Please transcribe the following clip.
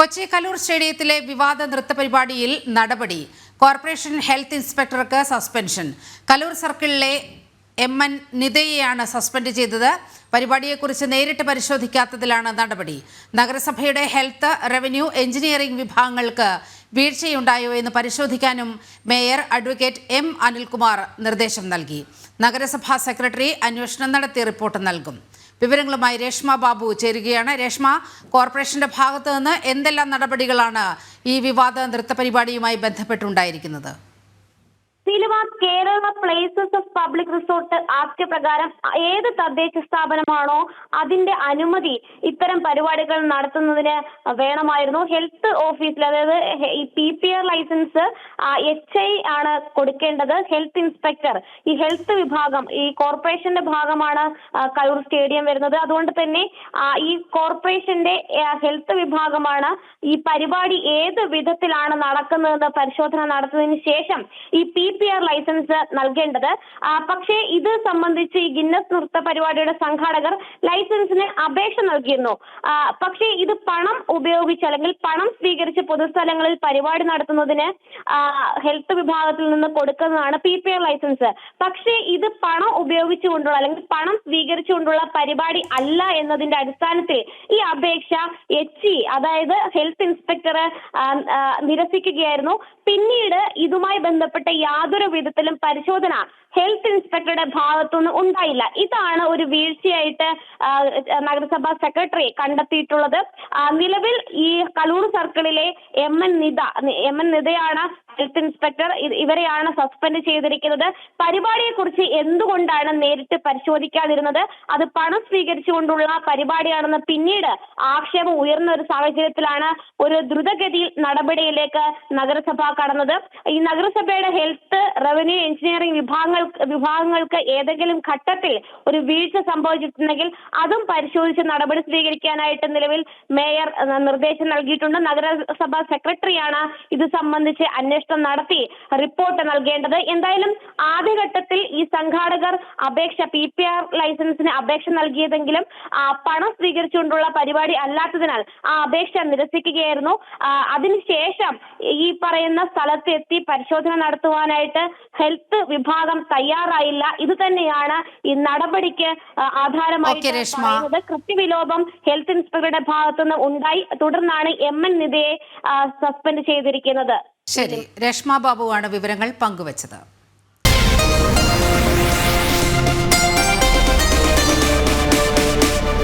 കൊച്ചി കലൂർ സ്റ്റേഡിയത്തിലെ വിവാദ നൃത്ത പരിപാടിയിൽ നടപടി. കോർപ്പറേഷൻ ഹെൽത്ത് ഇൻസ്പെക്ടർക്ക് സസ്പെൻഷൻ. കലൂർ സർക്കിളിലെ എം.എൻ. നിതയെയാണ് സസ്പെൻഡ് ചെയ്തത്. പരിപാടിയെക്കുറിച്ച് നേരിട്ട് പരിശോധിക്കാത്തതിലാണ് നടപടി. നഗരസഭയുടെ ഹെൽത്ത്, റവന്യൂ, എഞ്ചിനീയറിംഗ് വിഭാഗങ്ങൾക്ക് വീഴ്ചയുണ്ടായോ എന്ന് പരിശോധിക്കാനും മേയർ അഡ്വക്കേറ്റ് എം. അനിൽകുമാർ നിർദ്ദേശം നൽകി. നഗരസഭാ സെക്രട്ടറി അന്വേഷണം നടത്തി റിപ്പോർട്ട് നൽകും. വിവരങ്ങളുമായി രേഷ്മ ബാബു ചേരുകയാണ്. രേഷ്മ, കോർപ്പറേഷന്റെ ഭാഗത്ത് നിന്ന് എന്തെല്ലാം നടപടികളാണ് ഈ വിവാദ നൃത്ത പരിപാടിയുമായി ബന്ധപ്പെട്ടുണ്ടായിരിക്കുന്നത്? Kerala places of public resort act പ്രകാരം ഏത് തദ്ദേശ സ്ഥാപനമാണോ അതിന്റെ അനുമതി ഇത്തരം പരിപാടികൾ നടത്തുന്നതിന് വേണമായിരുന്നു. ഹെൽത്ത് ഓഫീസിൽ, അതായത് ഈ PPR ലൈസൻസ് HI ആണ് കൊടുക്കേണ്ടത്. ഹെൽത്ത് ഇൻസ്പെക്ടർ, ഈ ഹെൽത്ത് വിഭാഗം, ഈ കോർപ്പറേഷന്റെ ഭാഗമാണ് കലൂർ സ്റ്റേഡിയം വരുന്നത്. അതുകൊണ്ട് തന്നെ ഈ കോർപ്പറേഷന്റെ ഹെൽത്ത് വിഭാഗമാണ് ഈ പരിപാടി ഏത് വിധത്തിലാണ് നടക്കുന്നതെന്ന് പരിശോധന നടത്തുന്നതിന് ശേഷം ഈ PPR ലൈസൻസ് നൽകേണ്ടത്. പക്ഷേ ഇത് സംബന്ധിച്ച് ഈ ഗിന്നസ് നൃത്ത പരിപാടിയുടെ സംഘാടകർ ലൈസൻസിന് അപേക്ഷ നൽകിയിരുന്നു. പക്ഷേ ഇത് പണം ഉപയോഗിച്ച് അല്ലെങ്കിൽ പണം സ്വീകരിച്ച് പൊതുസ്ഥലങ്ങളിൽ പരിപാടി നടത്തുന്നതിന് ഹെൽത്ത് വിഭാഗത്തിൽ നിന്ന് കൊടുക്കുന്നതാണ് PPR ലൈസൻസ്. പക്ഷേ ഇത് പണം ഉപയോഗിച്ചുകൊണ്ടുള്ള അല്ലെങ്കിൽ പണം സ്വീകരിച്ചുകൊണ്ടുള്ള പരിപാടി അല്ല എന്നതിന്റെ അടിസ്ഥാനത്തിൽ ഈ അപേക്ഷ HE, അതായത് ഹെൽത്ത് ഇൻസ്പെക്ടർ നിരസിക്കുകയായിരുന്നു. പിന്നീട് ഇതുമായി ബന്ധപ്പെട്ട യാതൊരു വിധത്തിലും പരിശോധന ഹെൽത്ത് ഇൻസ്പെക്ടറുടെ ഭാഗത്തുനിന്ന് ഉണ്ടായില്ല. ഇതാണ് ഒരു വീഴ്ചയായിട്ട് നഗരസഭാ സെക്രട്ടറി കണ്ടെത്തിയിട്ടുള്ളത്. നിലവിൽ ഈ കലൂർ സർക്കിളിലെ എം.എൻ. നിതയാണ് ഹെൽത്ത് ഇൻസ്പെക്ടർ. ഇവരെയാണ് സസ്പെൻഡ് ചെയ്തിരിക്കുന്നത്. പരിപാടിയെക്കുറിച്ച് എന്തുകൊണ്ടാണ് നേരിട്ട് പരിശോധിക്കാതിരുന്നത്? അത് പണം സ്വീകരിച്ചുകൊണ്ടുള്ള പരിപാടിയാണെന്ന് പിന്നീട് ആക്ഷേപം ഉയർന്ന ഒരു സാഹചര്യത്തിലാണ് ഒരു ദ്രുതഗതിയിൽ നടപടിയിലേക്ക് നഗരസഭ കടന്നത്. ഈ നഗരസഭയുടെ ഹെൽത്ത്, റവന്യൂ, എഞ്ചിനീയറിംഗ് വിഭാഗങ്ങൾക്ക് ഏതെങ്കിലും ഘട്ടത്തിൽ ഒരു വീഴ്ച സംഭവിച്ചിട്ടുണ്ടെങ്കിൽ അതും പരിശോധിച്ച് നടപടി സ്വീകരിക്കാനായിട്ട് നിലവിൽ മേയർ നിർദ്ദേശം നൽകിയിട്ടുണ്ട്. നഗരസഭാ സെക്രട്ടറിയാണ് ഇത് സംബന്ധിച്ച് അന്വേഷണം നടത്തി റിപ്പോർട്ട് നൽകേണ്ടത്. എന്തായാലും ആദ്യഘട്ടത്തിൽ ഈ സംഘാടകർ PPR ലൈസൻസിന് അപേക്ഷ നൽകിയതെങ്കിലും പണം സ്വീകരിച്ചുകൊണ്ടുള്ള പരിപാടി അല്ലാത്തതിനാൽ ആ അപേക്ഷ നിരസിക്കുകയായിരുന്നു. അതിനുശേഷം ഈ പറയുന്ന സ്ഥലത്ത് എത്തി പരിശോധന നടത്തുവാനായിട്ട് ഹെൽത്ത് വിഭാഗം തയ്യാറായില്ല. ഇത് തന്നെയാണ് ഈ നടപടിക്ക് ആധാരമായിട്ട് പറയുന്നത്. കൃത്യവിലോപം ഹെൽത്ത് ഇൻസ്പെക്ടറുടെ ഭാഗത്തുനിന്ന് ഉണ്ടായി. തുടർന്നാണ് എം.എൻ. നിതയെ സസ്പെൻഡ് ചെയ്തിരിക്കുന്നത്. ശരി, രേഷ്മ ബാബുവാണ് വിവരങ്ങൾ പങ്കുവച്ചത്.